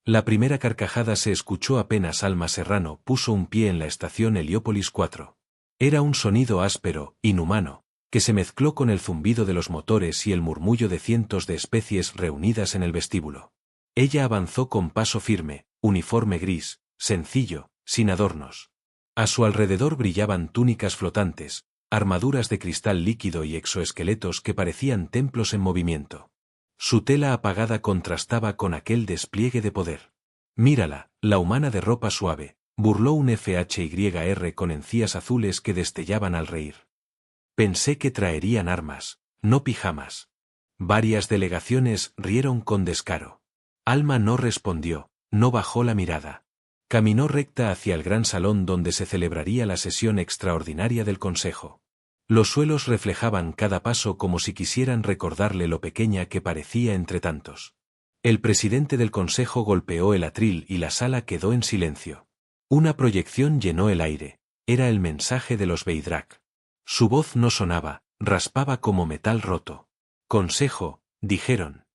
La primera carcajada se escuchó apenas Alma Serrano puso un pie en la estación Heliópolis 4. Era un sonido áspero, inhumano, que se mezcló con el zumbido de los motores y el murmullo de cientos de especies reunidas en el vestíbulo. Ella avanzó con paso firme, uniforme gris, sencillo, sin adornos. A su alrededor brillaban túnicas flotantes, armaduras de cristal líquido y exoesqueletos que parecían templos en movimiento. Su tela apagada contrastaba con aquel despliegue de poder. Mírala, la humana de ropa suave, burló un FHYR con encías azules que destellaban al reír. Pensé que traerían armas, no pijamas. Varias delegaciones rieron con descaro. Alma no respondió, no bajó la mirada. Caminó recta hacia el gran salón donde se celebraría la sesión extraordinaria del Consejo. Los suelos reflejaban cada paso como si quisieran recordarle lo pequeña que parecía entre tantos. El presidente del Consejo golpeó el atril y la sala quedó en silencio. Una proyección llenó el aire. Era el mensaje de los Veidrak. Su voz no sonaba, raspaba como metal roto. Consejo, dijeron.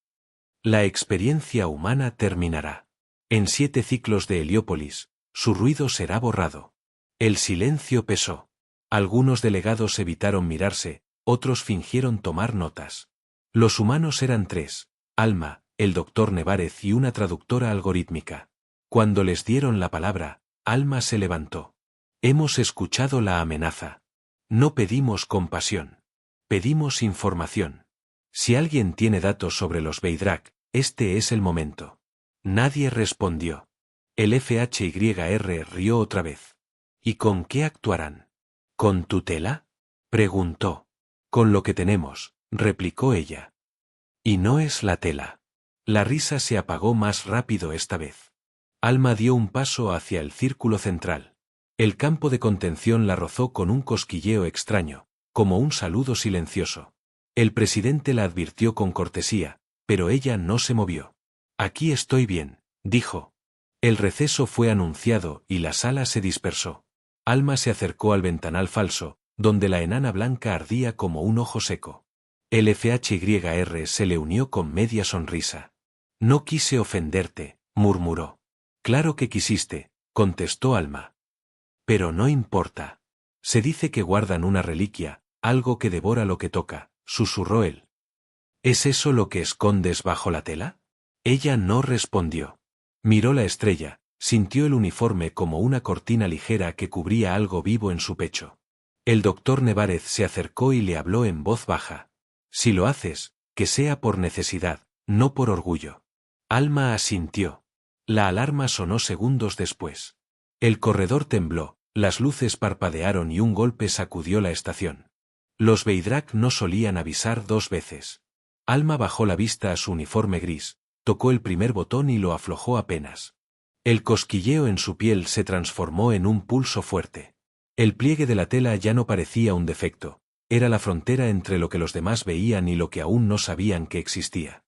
La experiencia humana terminará. En 7 ciclos de Heliópolis, su ruido será borrado. El silencio pesó. Algunos delegados evitaron mirarse, otros fingieron tomar notas. Los humanos eran 3, Alma, el doctor Nevárez y una traductora algorítmica. Cuando les dieron la palabra, Alma se levantó. Hemos escuchado la amenaza. No pedimos compasión. Pedimos información. Si alguien tiene datos sobre los Veidrak, este es el momento. Nadie respondió. El FHYR rió otra vez. ¿Y con qué actuarán? ¿Con tutela? Preguntó. Con lo que tenemos, replicó ella. Y no es la tela. La risa se apagó más rápido esta vez. Alma dio un paso hacia el círculo central. El campo de contención la rozó con un cosquilleo extraño, como un saludo silencioso. El presidente la advirtió con cortesía, pero ella no se movió. Aquí estoy bien, dijo. El receso fue anunciado y la sala se dispersó. Alma se acercó al ventanal falso, donde la enana blanca ardía como un ojo seco. El FHYR se le unió con media sonrisa. No quise ofenderte, murmuró. Claro que quisiste, contestó Alma. Pero no importa. Se dice que guardan una reliquia, algo que devora lo que toca, susurró él. ¿Es eso lo que escondes bajo la tela? Ella no respondió. Miró la estrella, sintió el uniforme como una cortina ligera que cubría algo vivo en su pecho. El doctor Nevárez se acercó y le habló en voz baja. Si lo haces, que sea por necesidad, no por orgullo. Alma asintió. La alarma sonó segundos después. El corredor tembló, las luces parpadearon y un golpe sacudió la estación. Los Veidrak no solían avisar 2 veces. Alma bajó la vista a su uniforme gris, tocó el primer botón y lo aflojó apenas. El cosquilleo en su piel se transformó en un pulso fuerte. El pliegue de la tela ya no parecía un defecto, era la frontera entre lo que los demás veían y lo que aún no sabían que existía.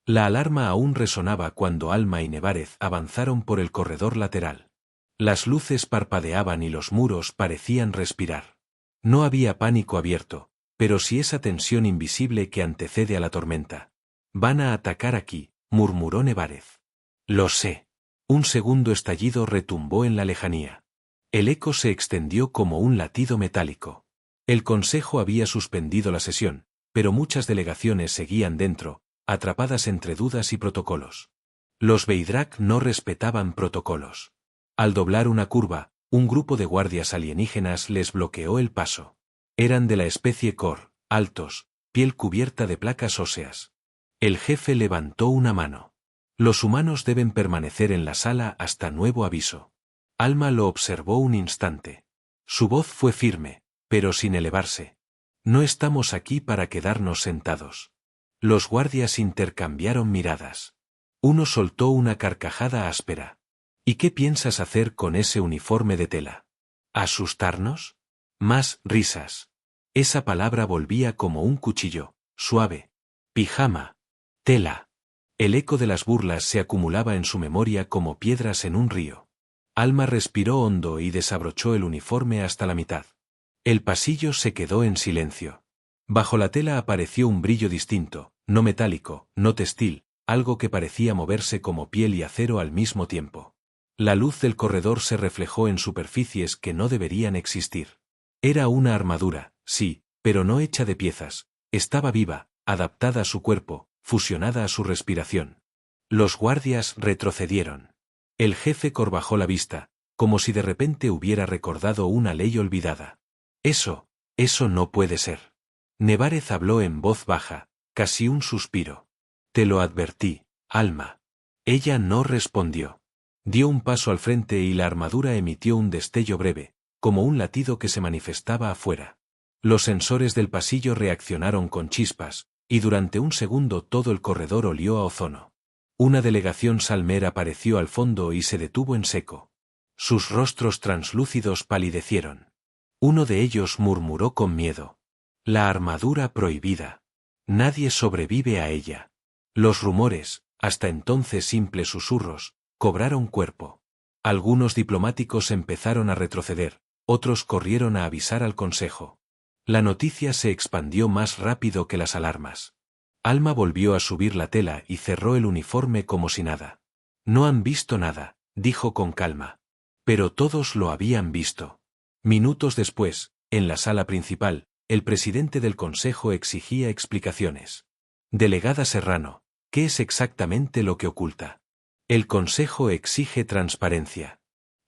La alarma aún resonaba cuando Alma y Nevarez avanzaron por el corredor lateral. Las luces parpadeaban y los muros parecían respirar. No había pánico abierto, pero sí esa tensión invisible que antecede a la tormenta. «Van a atacar aquí», murmuró Nevarez. «Lo sé». Un segundo estallido retumbó en la lejanía. El eco se extendió como un latido metálico. El Consejo había suspendido la sesión, pero muchas delegaciones seguían dentro, atrapadas entre dudas y protocolos. Los Veidrak no respetaban protocolos. Al doblar una curva, un grupo de guardias alienígenas les bloqueó el paso. Eran de la especie Kor, altos, piel cubierta de placas óseas. El jefe levantó una mano. Los humanos deben permanecer en la sala hasta nuevo aviso. Alma lo observó un instante. Su voz fue firme, pero sin elevarse. No estamos aquí para quedarnos sentados. Los guardias intercambiaron miradas. Uno soltó una carcajada áspera. ¿Y qué piensas hacer con ese uniforme de tela? ¿Asustarnos? Más risas. Esa palabra volvía como un cuchillo, suave. Pijama. Tela. El eco de las burlas se acumulaba en su memoria como piedras en un río. Alma respiró hondo y desabrochó el uniforme hasta la mitad. El pasillo se quedó en silencio. Bajo la tela apareció un brillo distinto, no metálico, no textil, algo que parecía moverse como piel y acero al mismo tiempo. La luz del corredor se reflejó en superficies que no deberían existir. Era una armadura, sí, pero no hecha de piezas. Estaba viva, adaptada a su cuerpo, fusionada a su respiración. Los guardias retrocedieron. El jefe bajó la vista, como si de repente hubiera recordado una ley olvidada. Eso no puede ser. Nevarez habló en voz baja, casi un suspiro. Te lo advertí, Alma. Ella no respondió. Dio un paso al frente y la armadura emitió un destello breve, como un latido que se manifestaba afuera. Los sensores del pasillo reaccionaron con chispas, y durante un segundo todo el corredor olió a ozono. Una delegación Salmer apareció al fondo y se detuvo en seco. Sus rostros translúcidos palidecieron. Uno de ellos murmuró con miedo. La armadura prohibida. Nadie sobrevive a ella. Los rumores, hasta entonces simples susurros, cobraron cuerpo. Algunos diplomáticos empezaron a retroceder, otros corrieron a avisar al Consejo. La noticia se expandió más rápido que las alarmas. Alma volvió a subir la tela y cerró el uniforme como si nada. No han visto nada, dijo con calma. Pero todos lo habían visto. Minutos después, en la sala principal, el presidente del Consejo exigía explicaciones. Delegada Serrano, ¿qué es exactamente lo que oculta? El Consejo exige transparencia.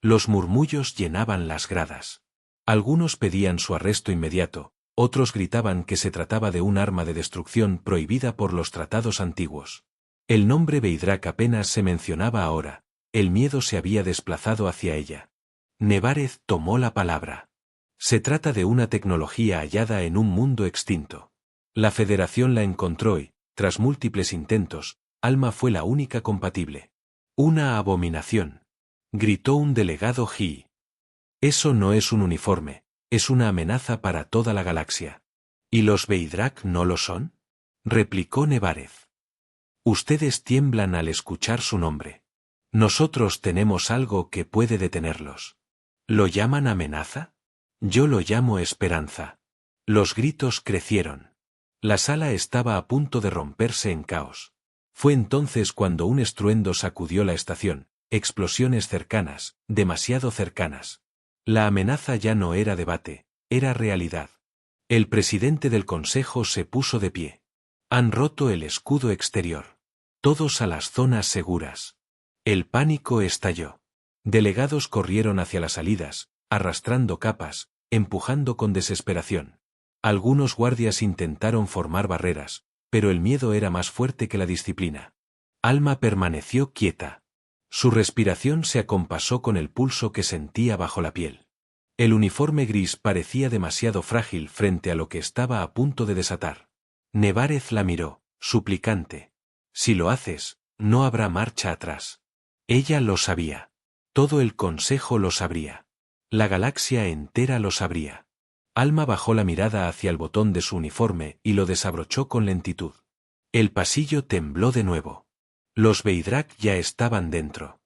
Los murmullos llenaban las gradas. Algunos pedían su arresto inmediato, otros gritaban que se trataba de un arma de destrucción prohibida por los tratados antiguos. El nombre Veidrak apenas se mencionaba ahora, el miedo se había desplazado hacia ella. Nevarez tomó la palabra. Se trata de una tecnología hallada en un mundo extinto. La Federación la encontró y, tras múltiples intentos, Alma fue la única compatible. Una abominación. Gritó un delegado Ji. Eso no es un uniforme, es una amenaza para toda la galaxia. ¿Y los Veidrak no lo son? Replicó Nevarez. Ustedes tiemblan al escuchar su nombre. Nosotros tenemos algo que puede detenerlos. ¿Lo llaman amenaza? Yo lo llamo esperanza. Los gritos crecieron. La sala estaba a punto de romperse en caos. Fue entonces cuando un estruendo sacudió la estación, explosiones cercanas, demasiado cercanas. La amenaza ya no era debate, era realidad. El presidente del Consejo se puso de pie. Han roto el escudo exterior. Todos a las zonas seguras. El pánico estalló. Delegados corrieron hacia las salidas, arrastrando capas, empujando con desesperación. Algunos guardias intentaron formar barreras, pero el miedo era más fuerte que la disciplina. Alma permaneció quieta. Su respiración se acompasó con el pulso que sentía bajo la piel. El uniforme gris parecía demasiado frágil frente a lo que estaba a punto de desatar. Nevarez la miró, suplicante. Si lo haces, no habrá marcha atrás. Ella lo sabía. Todo el Consejo lo sabría. La galaxia entera lo sabría. Alma bajó la mirada hacia el botón de su uniforme y lo desabrochó con lentitud. El pasillo tembló de nuevo. Los Veidrak ya estaban dentro.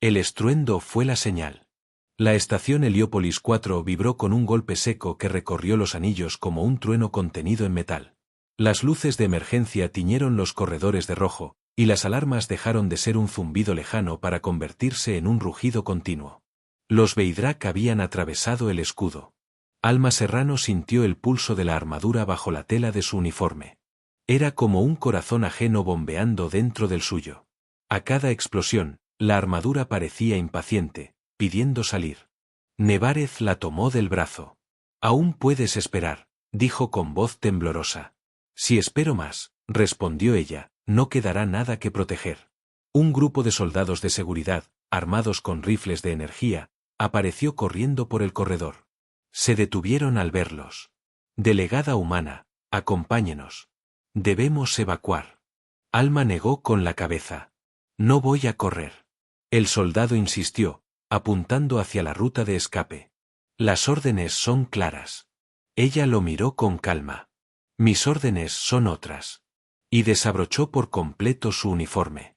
El estruendo fue la señal. La estación Heliópolis 4 vibró con un golpe seco que recorrió los anillos como un trueno contenido en metal. Las luces de emergencia tiñeron los corredores de rojo, y las alarmas dejaron de ser un zumbido lejano para convertirse en un rugido continuo. Los Veidrak habían atravesado el escudo. Alma Serrano sintió el pulso de la armadura bajo la tela de su uniforme. Era como un corazón ajeno bombeando dentro del suyo. A cada explosión, la armadura parecía impaciente, pidiendo salir. Nevárez la tomó del brazo. «Aún puedes esperar», dijo con voz temblorosa. «Si espero más», respondió ella, «no quedará nada que proteger». Un grupo de soldados de seguridad, armados con rifles de energía, apareció corriendo por el corredor. Se detuvieron al verlos. «Delegada humana, acompáñenos. Debemos evacuar». Alma negó con la cabeza. «No voy a correr». El soldado insistió, apuntando hacia la ruta de escape. «Las órdenes son claras». Ella lo miró con calma. «Mis órdenes son otras». Y desabrochó por completo su uniforme.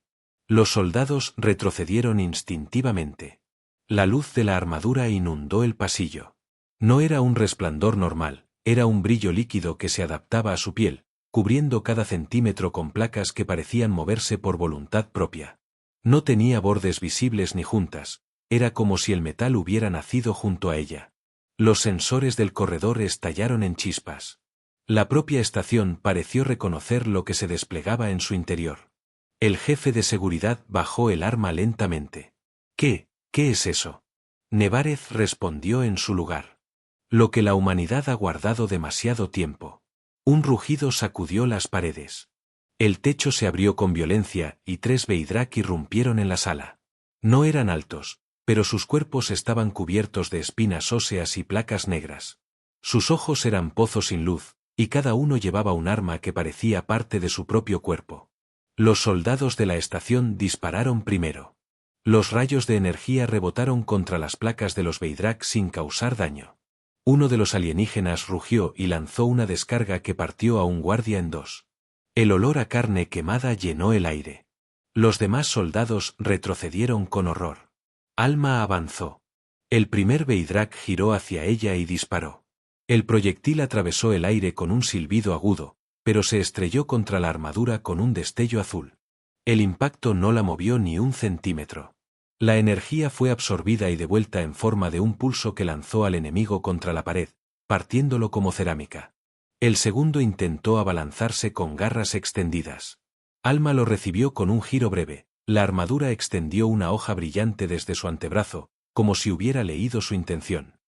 Los soldados retrocedieron instintivamente. La luz de la armadura inundó el pasillo. No era un resplandor normal, era un brillo líquido que se adaptaba a su piel, cubriendo cada centímetro con placas que parecían moverse por voluntad propia. No tenía bordes visibles ni juntas, era como si el metal hubiera nacido junto a ella. Los sensores del corredor estallaron en chispas. La propia estación pareció reconocer lo que se desplegaba en su interior. El jefe de seguridad bajó el arma lentamente. ¿Qué es eso? Nevarez respondió en su lugar. Lo que la humanidad ha guardado demasiado tiempo. Un rugido sacudió las paredes. El techo se abrió con violencia y 3 Veidrak irrumpieron en la sala. No eran altos, pero sus cuerpos estaban cubiertos de espinas óseas y placas negras. Sus ojos eran pozos sin luz, y cada uno llevaba un arma que parecía parte de su propio cuerpo. Los soldados de la estación dispararon primero. Los rayos de energía rebotaron contra las placas de los Veidrak sin causar daño. Uno de los alienígenas rugió y lanzó una descarga que partió a un guardia en dos. El olor a carne quemada llenó el aire. Los demás soldados retrocedieron con horror. Alma avanzó. El primer Veidrak giró hacia ella y disparó. El proyectil atravesó el aire con un silbido agudo, pero se estrelló contra la armadura con un destello azul. El impacto no la movió ni un centímetro. La energía fue absorbida y devuelta en forma de un pulso que lanzó al enemigo contra la pared, partiéndolo como cerámica. El segundo intentó abalanzarse con garras extendidas. Alma lo recibió con un giro breve. La armadura extendió una hoja brillante desde su antebrazo, como si hubiera leído su intención.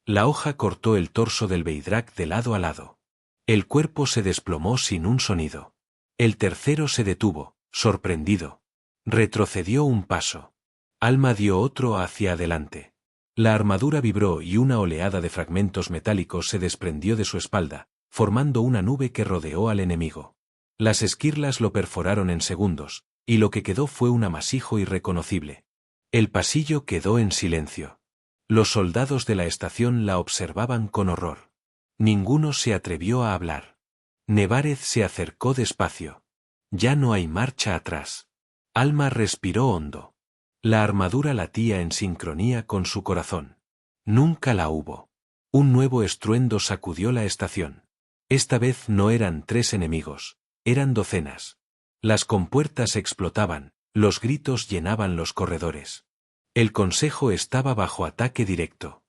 La hoja cortó el torso del Veidrak de lado a lado. El cuerpo se desplomó sin un sonido. El tercero se detuvo, sorprendido. Retrocedió un paso. Alma dio otro hacia adelante. La armadura vibró y una oleada de fragmentos metálicos se desprendió de su espalda, formando una nube que rodeó al enemigo. Las esquirlas lo perforaron en segundos, y lo que quedó fue un amasijo irreconocible. El pasillo quedó en silencio. Los soldados de la estación la observaban con horror. Ninguno se atrevió a hablar. Nevarez se acercó despacio. Ya no hay marcha atrás. Alma respiró hondo. La armadura latía en sincronía con su corazón. Nunca la hubo. Un nuevo estruendo sacudió la estación. Esta vez no eran 3 enemigos, eran docenas. Las compuertas explotaban, los gritos llenaban los corredores. El consejo estaba bajo ataque directo.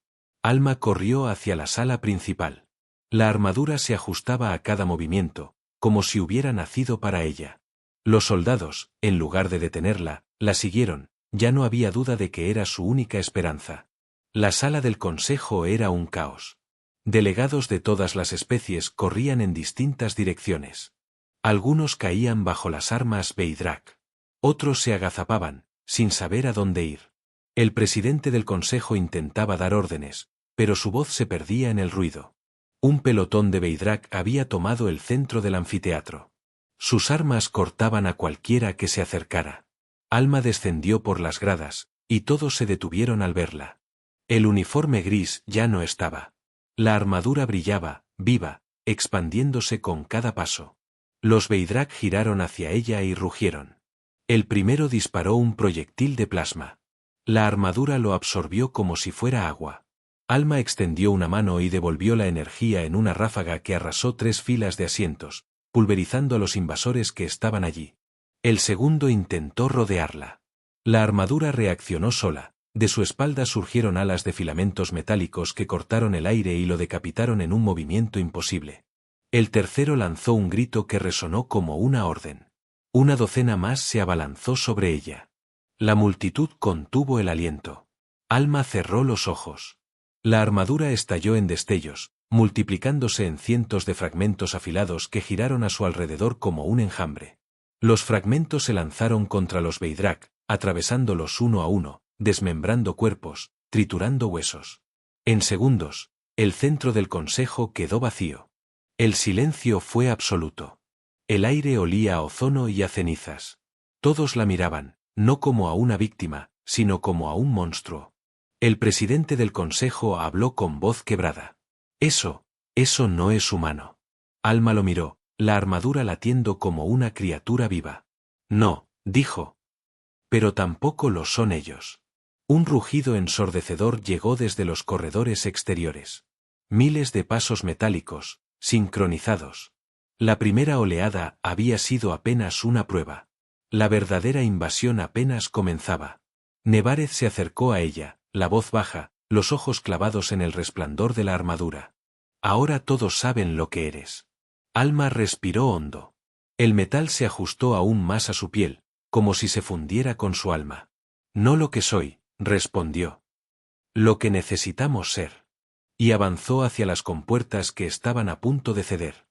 Alma corrió hacia la sala principal. La armadura se ajustaba a cada movimiento, como si hubiera nacido para ella. Los soldados, en lugar de detenerla, la siguieron, ya no había duda de que era su única esperanza. La sala del consejo era un caos. Delegados de todas las especies corrían en distintas direcciones. Algunos caían bajo las armas Veidrak. Otros se agazapaban, sin saber a dónde ir. El presidente del consejo intentaba dar órdenes, pero su voz se perdía en el ruido. Un pelotón de Veidrak había tomado el centro del anfiteatro. Sus armas cortaban a cualquiera que se acercara. Alma descendió por las gradas, y todos se detuvieron al verla. El uniforme gris ya no estaba. La armadura brillaba, viva, expandiéndose con cada paso. Los Veidrak giraron hacia ella y rugieron. El primero disparó un proyectil de plasma. La armadura lo absorbió como si fuera agua. Alma extendió una mano y devolvió la energía en una ráfaga que arrasó 3 filas de asientos, pulverizando a los invasores que estaban allí. El segundo intentó rodearla. La armadura reaccionó sola. De su espalda surgieron alas de filamentos metálicos que cortaron el aire y lo decapitaron en un movimiento imposible. El tercero lanzó un grito que resonó como una orden. Una docena más se abalanzó sobre ella. La multitud contuvo el aliento. Alma cerró los ojos. La armadura estalló en destellos, multiplicándose en cientos de fragmentos afilados que giraron a su alrededor como un enjambre. Los fragmentos se lanzaron contra los Veidrak, atravesándolos uno a uno, desmembrando cuerpos, triturando huesos. En segundos, el centro del consejo quedó vacío. El silencio fue absoluto. El aire olía a ozono y a cenizas. Todos la miraban, no como a una víctima, sino como a un monstruo. El presidente del consejo habló con voz quebrada. Eso no es humano. Alma lo miró, la armadura latiendo como una criatura viva. No, dijo. pero tampoco lo son ellos. Un rugido ensordecedor llegó desde los corredores exteriores. Miles de pasos metálicos, sincronizados. La primera oleada había sido apenas una prueba. La verdadera invasión apenas comenzaba. Nevarez se acercó a ella, la voz baja, los ojos clavados en el resplandor de la armadura. Ahora todos saben lo que eres. Alma respiró hondo. El metal se ajustó aún más a su piel, como si se fundiera con su alma. No lo que soy, respondió. Lo que necesitamos ser. Y avanzó hacia las compuertas que estaban a punto de ceder.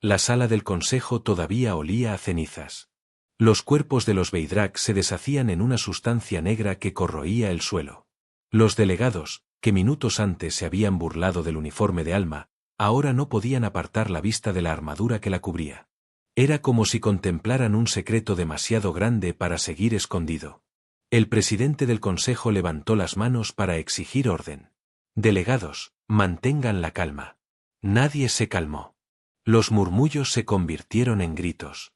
La sala del consejo todavía olía a cenizas. Los cuerpos de los Veidrak se deshacían en una sustancia negra que corroía el suelo. Los delegados, que minutos antes se habían burlado del uniforme de Alma, ahora no podían apartar la vista de la armadura que la cubría. Era como si contemplaran un secreto demasiado grande para seguir escondido. El presidente del consejo levantó las manos para exigir orden. Delegados, mantengan la calma. Nadie se calmó. Los murmullos se convirtieron en gritos.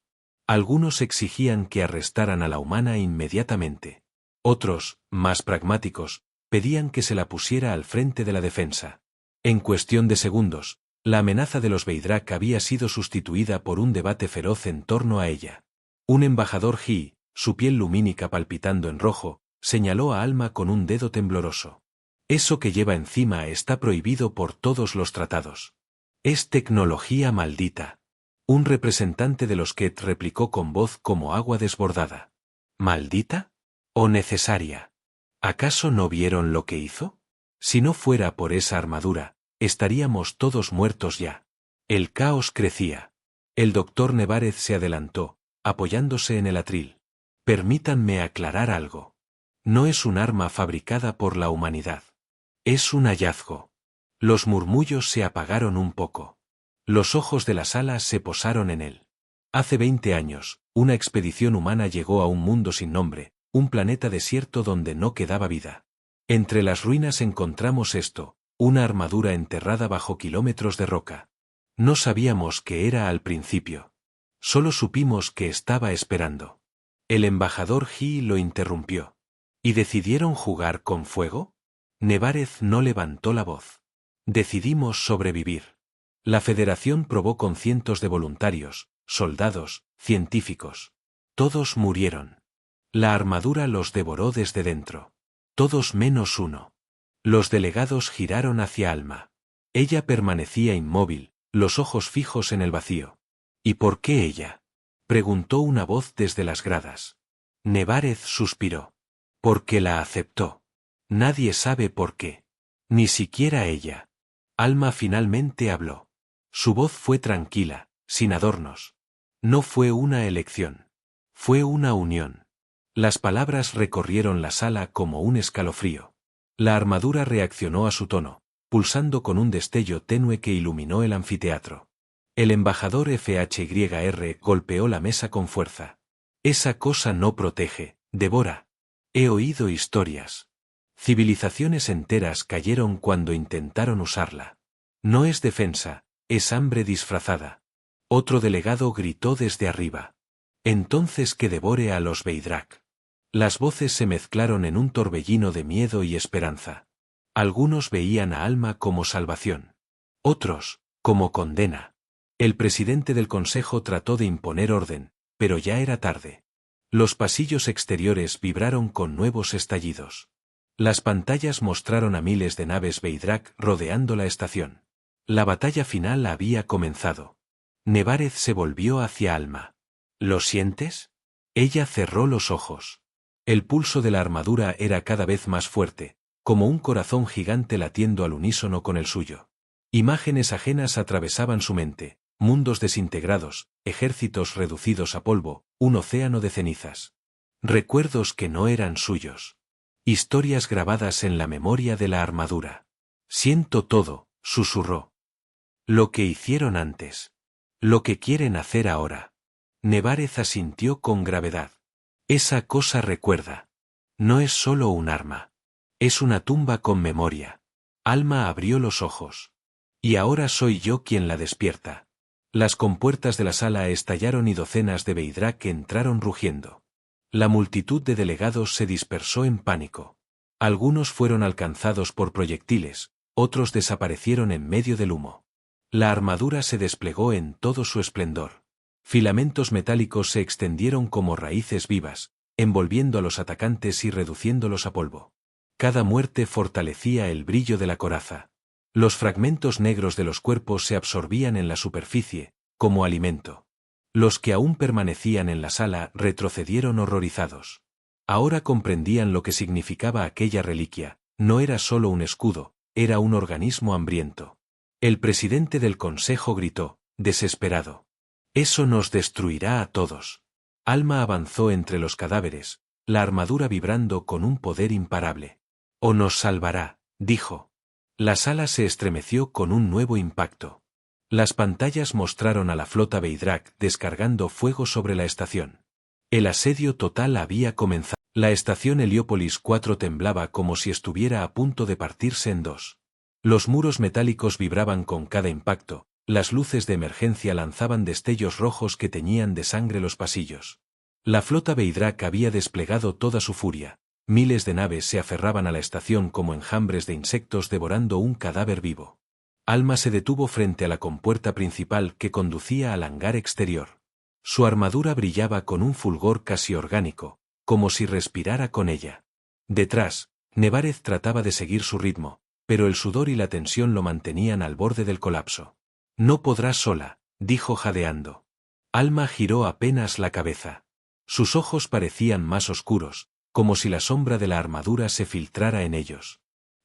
Algunos exigían que arrestaran a la humana inmediatamente. Otros, más pragmáticos, pedían que se la pusiera al frente de la defensa. En cuestión de segundos, la amenaza de los Veidrak había sido sustituida por un debate feroz en torno a ella. Un embajador Ji, su piel lumínica palpitando en rojo, señaló a Alma con un dedo tembloroso. Eso que lleva encima está prohibido por todos los tratados. Es tecnología maldita. Un representante de los Ket replicó con voz como agua desbordada. ¿Maldita? ¿O necesaria? ¿Acaso no vieron lo que hizo? Si no fuera por esa armadura, estaríamos todos muertos ya. El caos crecía. El doctor Nevarez se adelantó, apoyándose en el atril. Permítanme aclarar algo. No es un arma fabricada por la humanidad. Es un hallazgo. Los murmullos se apagaron un poco. Los ojos de la sala se posaron en él. Hace 20 años, una expedición humana llegó a un mundo sin nombre, un planeta desierto donde no quedaba vida. Entre las ruinas encontramos esto, una armadura enterrada bajo kilómetros de roca. No sabíamos qué era al principio. Solo supimos que estaba esperando. El embajador Ji lo interrumpió. ¿Y decidieron jugar con fuego? Nevarez no levantó la voz. Decidimos sobrevivir. La Federación probó con cientos de voluntarios, soldados, científicos. Todos murieron. La armadura los devoró desde dentro. Todos menos uno. Los delegados giraron hacia Alma. Ella permanecía inmóvil, los ojos fijos en el vacío. ¿Y por qué ella? Preguntó una voz desde las gradas. Nevarez suspiró. Porque la aceptó. Nadie sabe por qué. Ni siquiera ella. Alma finalmente habló. Su voz fue tranquila, sin adornos. No fue una elección. Fue una unión. Las palabras recorrieron la sala como un escalofrío. La armadura reaccionó a su tono, pulsando con un destello tenue que iluminó el anfiteatro. El embajador FHYR golpeó la mesa con fuerza. Esa cosa no protege, devora. He oído historias. Civilizaciones enteras cayeron cuando intentaron usarla. No es defensa, es hambre disfrazada. Otro delegado gritó desde arriba. Entonces que devore a los Veidrak. Las voces se mezclaron en un torbellino de miedo y esperanza. Algunos veían a Alma como salvación. Otros, como condena. El presidente del consejo trató de imponer orden, pero ya era tarde. Los pasillos exteriores vibraron con nuevos estallidos. Las pantallas mostraron a miles de naves Veidrak rodeando la estación. La batalla final había comenzado. Nevarez se volvió hacia Alma. ¿Lo sientes? Ella cerró los ojos. El pulso de la armadura era cada vez más fuerte, como un corazón gigante latiendo al unísono con el suyo. Imágenes ajenas atravesaban su mente, mundos desintegrados, ejércitos reducidos a polvo, un océano de cenizas. Recuerdos que no eran suyos. Historias grabadas en la memoria de la armadura. Siento todo, susurró. Lo que hicieron antes. Lo que quieren hacer ahora. Nevarez asintió con gravedad. Esa cosa recuerda. No es solo un arma. Es una tumba con memoria. Alma abrió los ojos. Y ahora soy yo quien la despierta. Las compuertas de la sala estallaron y docenas de Veidrak entraron rugiendo. La multitud de delegados se dispersó en pánico. Algunos fueron alcanzados por proyectiles, otros desaparecieron en medio del humo. La armadura se desplegó en todo su esplendor. Filamentos metálicos se extendieron como raíces vivas, envolviendo a los atacantes y reduciéndolos a polvo. Cada muerte fortalecía el brillo de la coraza. Los fragmentos negros de los cuerpos se absorbían en la superficie, como alimento. Los que aún permanecían en la sala retrocedieron horrorizados. Ahora comprendían lo que significaba aquella reliquia, no era solo un escudo, era un organismo hambriento. El presidente del consejo gritó, desesperado. Eso nos destruirá a todos. Alma avanzó entre los cadáveres, la armadura vibrando con un poder imparable. O nos salvará, dijo. La sala se estremeció con un nuevo impacto. Las pantallas mostraron a la flota Veidrak descargando fuego sobre la estación. El asedio total había comenzado. La estación Heliópolis 4 temblaba como si estuviera a punto de partirse en dos. Los muros metálicos vibraban con cada impacto, las luces de emergencia lanzaban destellos rojos que teñían de sangre los pasillos. La flota Veidrak había desplegado toda su furia. Miles de naves se aferraban a la estación como enjambres de insectos devorando un cadáver vivo. Alma se detuvo frente a la compuerta principal que conducía al hangar exterior. Su armadura brillaba con un fulgor casi orgánico, como si respirara con ella. Detrás, Nevarez trataba de seguir su ritmo, pero el sudor y la tensión lo mantenían al borde del colapso. No podrás sola, dijo jadeando. Alma giró apenas la cabeza. Sus ojos parecían más oscuros, como si la sombra de la armadura se filtrara en ellos.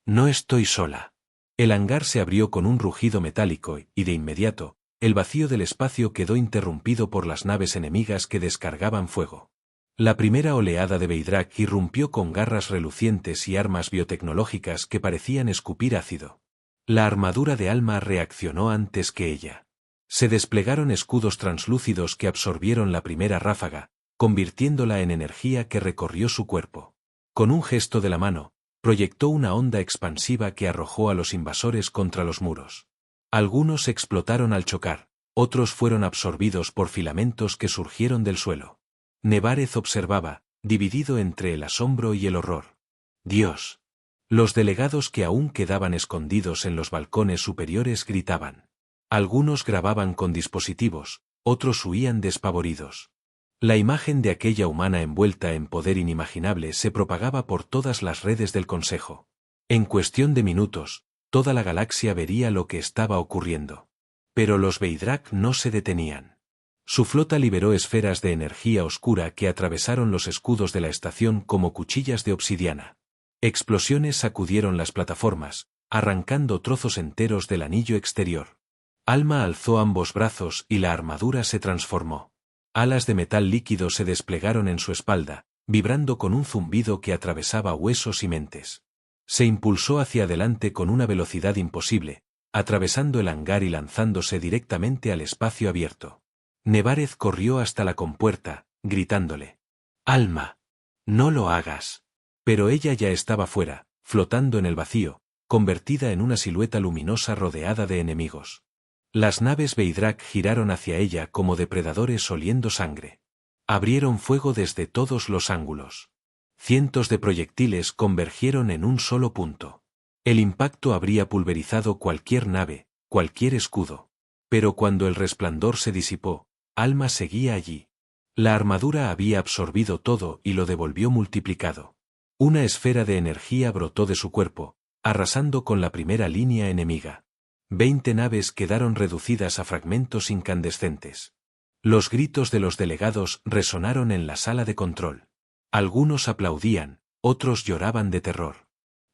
No estoy sola. El hangar se abrió con un rugido metálico y de inmediato, el vacío del espacio quedó interrumpido por las naves enemigas que descargaban fuego. La primera oleada de Veidrak irrumpió con garras relucientes y armas biotecnológicas que parecían escupir ácido. La armadura de Alma reaccionó antes que ella. Se desplegaron escudos translúcidos que absorbieron la primera ráfaga, convirtiéndola en energía que recorrió su cuerpo. Con un gesto de la mano, proyectó una onda expansiva que arrojó a los invasores contra los muros. Algunos explotaron al chocar, otros fueron absorbidos por filamentos que surgieron del suelo. Nevarez observaba, dividido entre el asombro y el horror. ¡Dios! Los delegados que aún quedaban escondidos en los balcones superiores gritaban. Algunos grababan con dispositivos, otros huían despavoridos. La imagen de aquella humana envuelta en poder inimaginable se propagaba por todas las redes del Consejo. En cuestión de minutos, toda la galaxia vería lo que estaba ocurriendo. Pero los Veidrak no se detenían. Su flota liberó esferas de energía oscura que atravesaron los escudos de la estación como cuchillas de obsidiana. Explosiones sacudieron las plataformas, arrancando trozos enteros del anillo exterior. Alma alzó ambos brazos y la armadura se transformó. Alas de metal líquido se desplegaron en su espalda, vibrando con un zumbido que atravesaba huesos y mentes. Se impulsó hacia adelante con una velocidad imposible, atravesando el hangar y lanzándose directamente al espacio abierto. Nevarez corrió hasta la compuerta, gritándole. «Alma, no lo hagas». Pero ella ya estaba fuera, flotando en el vacío, convertida en una silueta luminosa rodeada de enemigos. Las naves Veidrak giraron hacia ella como depredadores oliendo sangre. Abrieron fuego desde todos los ángulos. Cientos de proyectiles convergieron en un solo punto. El impacto habría pulverizado cualquier nave, cualquier escudo. Pero cuando el resplandor se disipó, Alma seguía allí. La armadura había absorbido todo y lo devolvió multiplicado. Una esfera de energía brotó de su cuerpo, arrasando con la primera línea enemiga. 20 naves quedaron reducidas a fragmentos incandescentes. Los gritos de los delegados resonaron en la sala de control. Algunos aplaudían, otros lloraban de terror.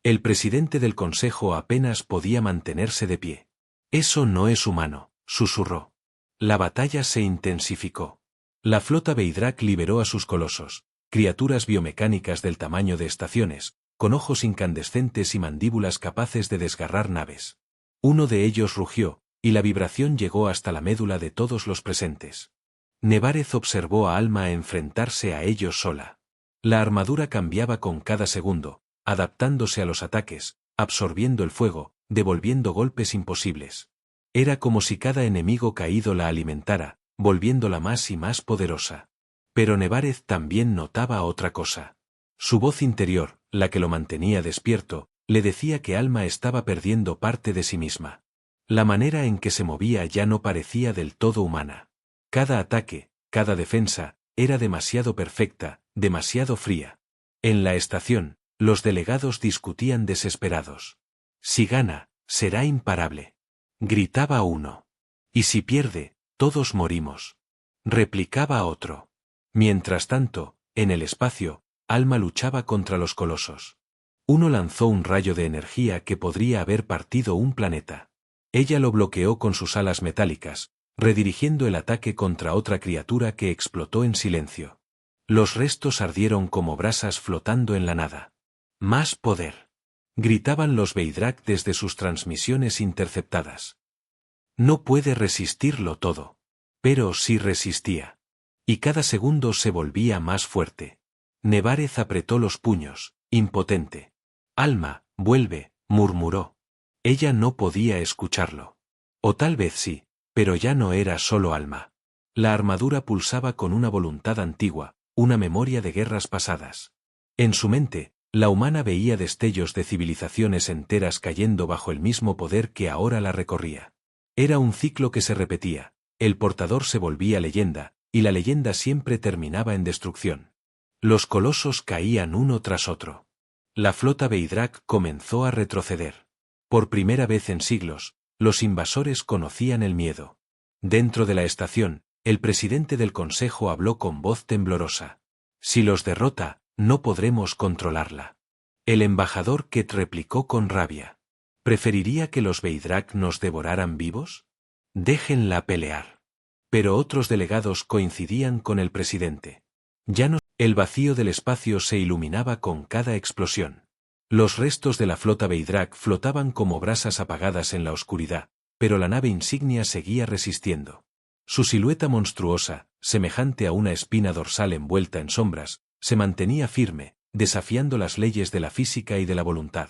El presidente del consejo apenas podía mantenerse de pie. «Eso no es humano», susurró. La batalla se intensificó. La flota Veidrak liberó a sus colosos, criaturas biomecánicas del tamaño de estaciones, con ojos incandescentes y mandíbulas capaces de desgarrar naves. Uno de ellos rugió, y la vibración llegó hasta la médula de todos los presentes. Nevarez observó a Alma enfrentarse a ellos sola. La armadura cambiaba con cada segundo, adaptándose a los ataques, absorbiendo el fuego, devolviendo golpes imposibles. Era como si cada enemigo caído la alimentara, volviéndola más y más poderosa. Pero Nevarez también notaba otra cosa. Su voz interior, la que lo mantenía despierto, le decía que Alma estaba perdiendo parte de sí misma. La manera en que se movía ya no parecía del todo humana. Cada ataque, cada defensa, era demasiado perfecta, demasiado fría. En la estación, los delegados discutían desesperados. Si gana, será imparable. Gritaba uno. Y si pierde, todos morimos. Replicaba otro. Mientras tanto, en el espacio, Alma luchaba contra los colosos. Uno lanzó un rayo de energía que podría haber partido un planeta. Ella lo bloqueó con sus alas metálicas, redirigiendo el ataque contra otra criatura que explotó en silencio. Los restos ardieron como brasas flotando en la nada. ¡Más poder! Gritaban los Veidrak desde sus transmisiones interceptadas. No puede resistirlo todo. Pero sí resistía. Y cada segundo se volvía más fuerte. Nevarez apretó los puños, impotente. Alma, vuelve, murmuró. Ella no podía escucharlo. O tal vez sí, pero ya no era solo Alma. La armadura pulsaba con una voluntad antigua, una memoria de guerras pasadas. En su mente, la humana veía destellos de civilizaciones enteras cayendo bajo el mismo poder que ahora la recorría. Era un ciclo que se repetía, el portador se volvía leyenda, y la leyenda siempre terminaba en destrucción. Los colosos caían uno tras otro. La flota Veidrak comenzó a retroceder. Por primera vez en siglos, los invasores conocían el miedo. Dentro de la estación, el presidente del consejo habló con voz temblorosa. Si los derrota, no podremos controlarla. El embajador Ket replicó con rabia. ¿Preferiría que los Veidrak nos devoraran vivos? Déjenla pelear. Pero otros delegados coincidían con el presidente. Ya no. El vacío del espacio se iluminaba con cada explosión. Los restos de la flota Veidrak flotaban como brasas apagadas en la oscuridad, pero la nave insignia seguía resistiendo. Su silueta monstruosa, semejante a una espina dorsal envuelta en sombras, se mantenía firme, desafiando las leyes de la física y de la voluntad.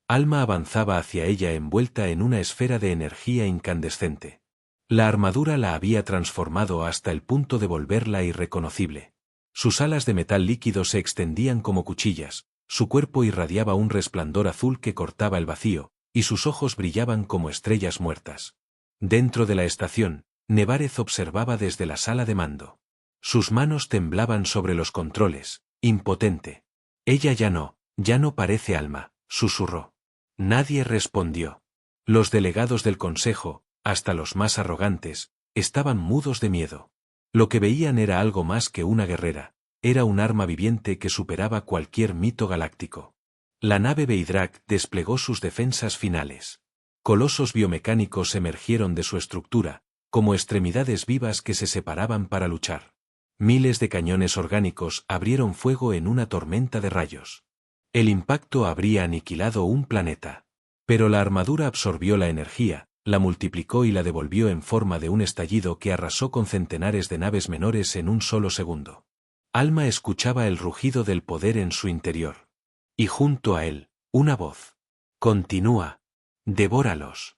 Alma avanzaba hacia ella envuelta en una esfera de energía incandescente. La armadura la había transformado hasta el punto de volverla irreconocible. Sus alas de metal líquido se extendían como cuchillas, su cuerpo irradiaba un resplandor azul que cortaba el vacío, y sus ojos brillaban como estrellas muertas. Dentro de la estación, Nevarez observaba desde la sala de mando. Sus manos temblaban sobre los controles, impotente. Ella ya no parece Alma, susurró. Nadie respondió. Los delegados del consejo, hasta los más arrogantes, estaban mudos de miedo. Lo que veían era algo más que una guerrera, era un arma viviente que superaba cualquier mito galáctico. La nave Veidrak desplegó sus defensas finales. Colosos biomecánicos emergieron de su estructura, como extremidades vivas que se separaban para luchar. Miles de cañones orgánicos abrieron fuego en una tormenta de rayos. El impacto habría aniquilado un planeta. Pero la armadura absorbió la energía, la multiplicó y la devolvió en forma de un estallido que arrasó con centenares de naves menores en un solo segundo. Alma escuchaba el rugido del poder en su interior. Y junto a él, una voz. Continúa. Devóralos.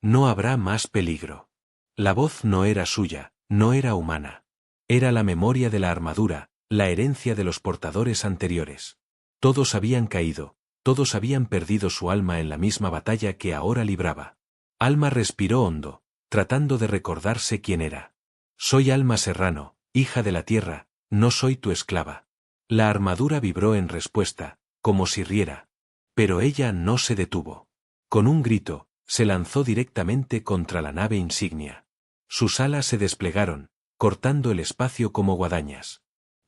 No habrá más peligro. La voz no era suya, no era humana. Era la memoria de la armadura, la herencia de los portadores anteriores. Todos habían caído, todos habían perdido su alma en la misma batalla que ahora libraba. Alma respiró hondo, tratando de recordarse quién era. Soy Alma Serrano, hija de la tierra, no soy tu esclava. La armadura vibró en respuesta, como si riera. Pero ella no se detuvo. Con un grito, se lanzó directamente contra la nave insignia. Sus alas se desplegaron, cortando el espacio como guadañas.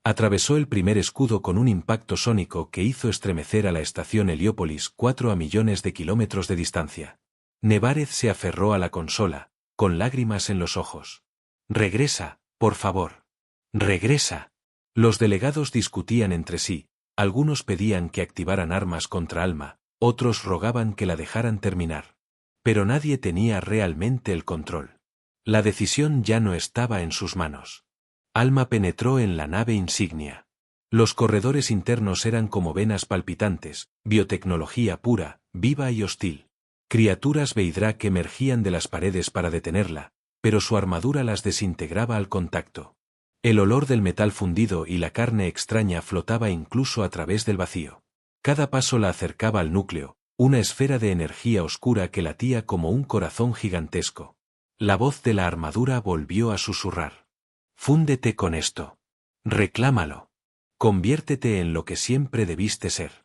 Atravesó el primer escudo con un impacto sónico que hizo estremecer a la estación Heliópolis 4 a millones de kilómetros de distancia. Nevarez se aferró a la consola, con lágrimas en los ojos. Regresa, por favor. Regresa. Los delegados discutían entre sí, algunos pedían que activaran armas contra Alma, otros rogaban que la dejaran terminar. Pero nadie tenía realmente el control. La decisión ya no estaba en sus manos. Alma penetró en la nave insignia. Los corredores internos eran como venas palpitantes, biotecnología pura, viva y hostil. Criaturas Veidrak emergían de las paredes para detenerla, pero su armadura las desintegraba al contacto. El olor del metal fundido y la carne extraña flotaba incluso a través del vacío. Cada paso la acercaba al núcleo, una esfera de energía oscura que latía como un corazón gigantesco. La voz de la armadura volvió a susurrar. Fúndete con esto. Reclámalo. Conviértete en lo que siempre debiste ser.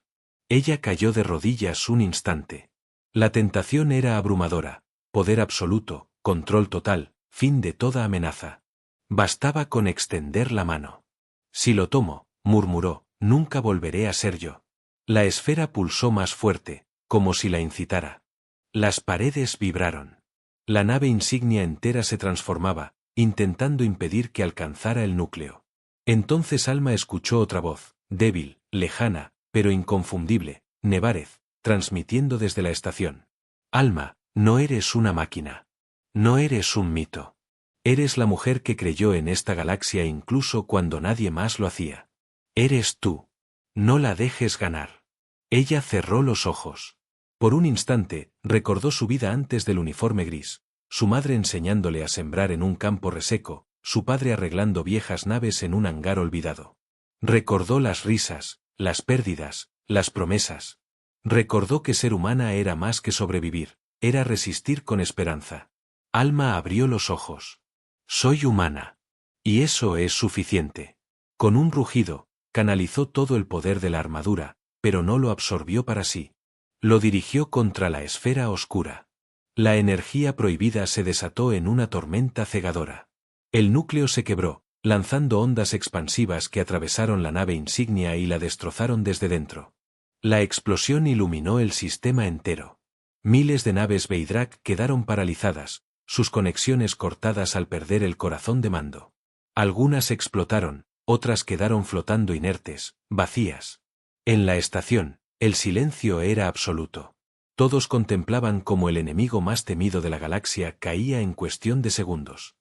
Ella cayó de rodillas un instante. La tentación era abrumadora, poder absoluto, control total, fin de toda amenaza. Bastaba con extender la mano. Si lo tomo, murmuró, nunca volveré a ser yo. La esfera pulsó más fuerte, como si la incitara. Las paredes vibraron. La nave insignia entera se transformaba, intentando impedir que alcanzara el núcleo. Entonces Alma escuchó otra voz, débil, lejana, pero inconfundible, Nevarez, transmitiendo desde la estación. Alma, no eres una máquina. No eres un mito. Eres la mujer que creyó en esta galaxia incluso cuando nadie más lo hacía. Eres tú. No la dejes ganar. Ella cerró los ojos. Por un instante, recordó su vida antes del uniforme gris, su madre enseñándole a sembrar en un campo reseco, su padre arreglando viejas naves en un hangar olvidado. Recordó las risas, las pérdidas, las promesas. Recordó que ser humana era más que sobrevivir, era resistir con esperanza. Alma abrió los ojos. Soy humana. Y eso es suficiente. Con un rugido, canalizó todo el poder de la armadura, pero no lo absorbió para sí. Lo dirigió contra la esfera oscura. La energía prohibida se desató en una tormenta cegadora. El núcleo se quebró, lanzando ondas expansivas que atravesaron la nave insignia y la destrozaron desde dentro. La explosión iluminó el sistema entero. Miles de naves Veidrak quedaron paralizadas, sus conexiones cortadas al perder el corazón de mando. Algunas explotaron, otras quedaron flotando inertes, vacías. En la estación, el silencio era absoluto. Todos contemplaban cómo el enemigo más temido de la galaxia caía en cuestión de segundos.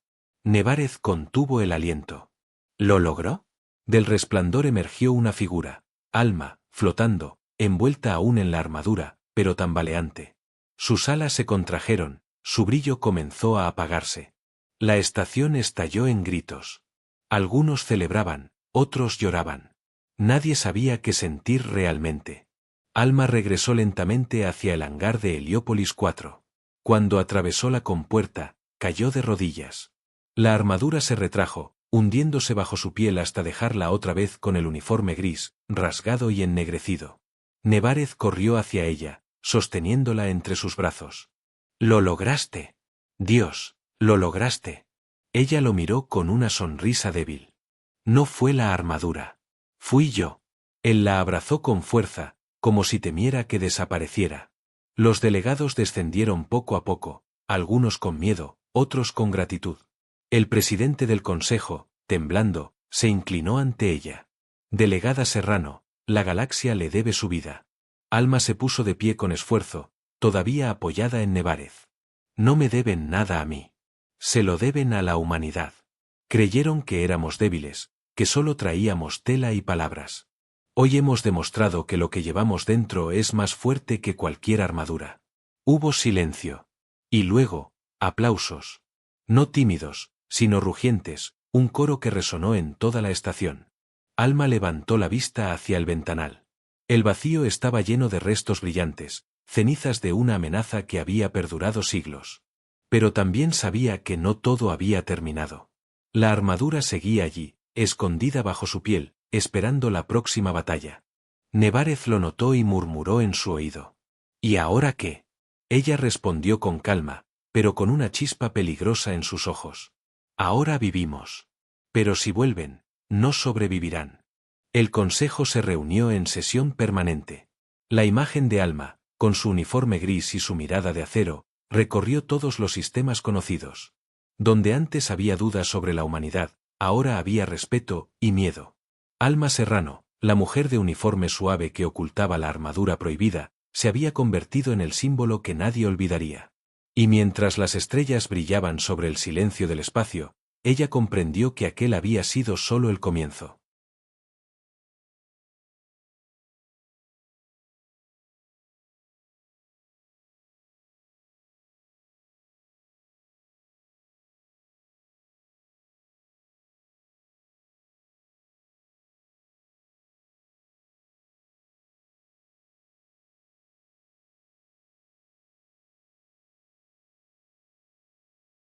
Nevarez contuvo el aliento. ¿Lo logró? Del resplandor emergió una figura, Alma, flotando, envuelta aún en la armadura, pero tambaleante. Sus alas se contrajeron, su brillo comenzó a apagarse. La estación estalló en gritos. Algunos celebraban, otros lloraban. Nadie sabía qué sentir realmente. Alma regresó lentamente hacia el hangar de Heliópolis 4. Cuando atravesó la compuerta, cayó de rodillas. La armadura se retrajo, hundiéndose bajo su piel hasta dejarla otra vez con el uniforme gris, rasgado y ennegrecido. Nevarez corrió hacia ella, sosteniéndola entre sus brazos. «Lo lograste. Dios, lo lograste». Ella lo miró con una sonrisa débil. No fue la armadura. Fui yo. Él la abrazó con fuerza, como si temiera que desapareciera. Los delegados descendieron poco a poco, algunos con miedo, otros con gratitud. El presidente del consejo, temblando, se inclinó ante ella. Delegada Serrano, la galaxia le debe su vida. Alma se puso de pie con esfuerzo, todavía apoyada en Nevarez. No me deben nada a mí. Se lo deben a la humanidad. Creyeron que éramos débiles, que solo traíamos tela y palabras. Hoy hemos demostrado que lo que llevamos dentro es más fuerte que cualquier armadura. Hubo silencio. Y luego, aplausos. No tímidos, sino rugientes, un coro que resonó en toda la estación. Alma levantó la vista hacia el ventanal. El vacío estaba lleno de restos brillantes, cenizas de una amenaza que había perdurado siglos. Pero también sabía que no todo había terminado. La armadura seguía allí, escondida bajo su piel, esperando la próxima batalla. Nevarez lo notó y murmuró en su oído. ¿Y ahora qué? Ella respondió con calma, pero con una chispa peligrosa en sus ojos. Ahora vivimos. Pero si vuelven, no sobrevivirán. El consejo se reunió en sesión permanente. La imagen de Alma, con su uniforme gris y su mirada de acero, recorrió todos los sistemas conocidos. Donde antes había dudas sobre la humanidad, ahora había respeto y miedo. Alma Serrano, la mujer de uniforme suave que ocultaba la armadura prohibida, se había convertido en el símbolo que nadie olvidaría. Y mientras las estrellas brillaban sobre el silencio del espacio, ella comprendió que aquel había sido solo el comienzo.